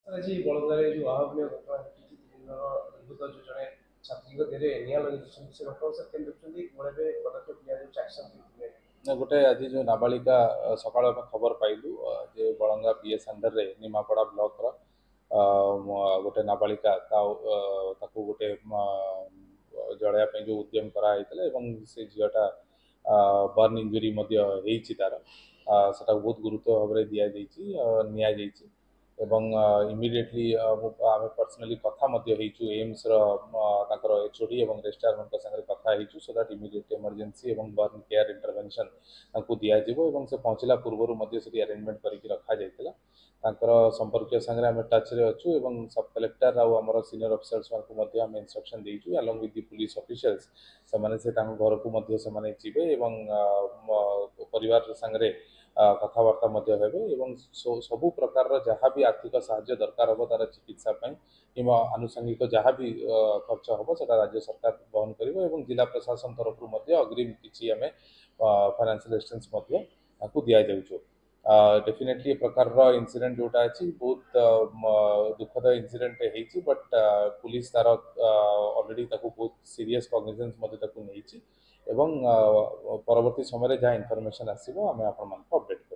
आज बड़दारे जो अभावन घटना जो जड़े छात्री देहरे निया लगी से घटना सर केन्द्र पदक्षेप लिया एक्शन गोटे आज जो नाबालिका सकाल खबर पाइलु जे बलंगा पीएस अंडर रे निमापड़ा ब्लॉक रो गोटे नाबालिका ताकू गोटे जड़ाया जो उद्यम कराई से झीटा बर्न इंजुरी तार सेटा बहुत गुरुत्व भाव में दि जाइए एवं इमिडिएटली आम पर्सनाली कथा एम्स एचओडी और रेजिस्ट्रार संगे कथा सो दैट इमिडिएट इमरजेंसी और बर्न केयर इंटरवेंशन दिज्व से पहुँचला पूर्व से अरेंजमेंट करके रखा जाता संपर्क संगे आम टच रे अच्छु एवं सब कलेक्टर आम सीनियर ऑफिसर्स को आम इंस्ट्रक्शन देचु along with the police officials से घर को जीवे परिवार संगे कथबार्ता हेबे सबु प्रकार जहाँ भी आर्थिक साहाय्य दरकार हम तार चिकित्सा कि आनुषंगिक जहाँ भी खर्च हम से राज्य सरकार बहन कर जिला प्रशासन तरफ अग्रिम किसी आम फाइनेंशियल असिस्टेंस दि जाऊँ डेफिनेटली प्रकार इनसीडेंट जोटा अच्छी बहुत दुखद इनसीडेंट है बट पुलिस तार ऑलरेडी बहुत सीरियस कॉग्निजेंस नहीं एवं परवर्ती समय जहाँ इनफॉरमेशन आसो आम आप अपडेट कर।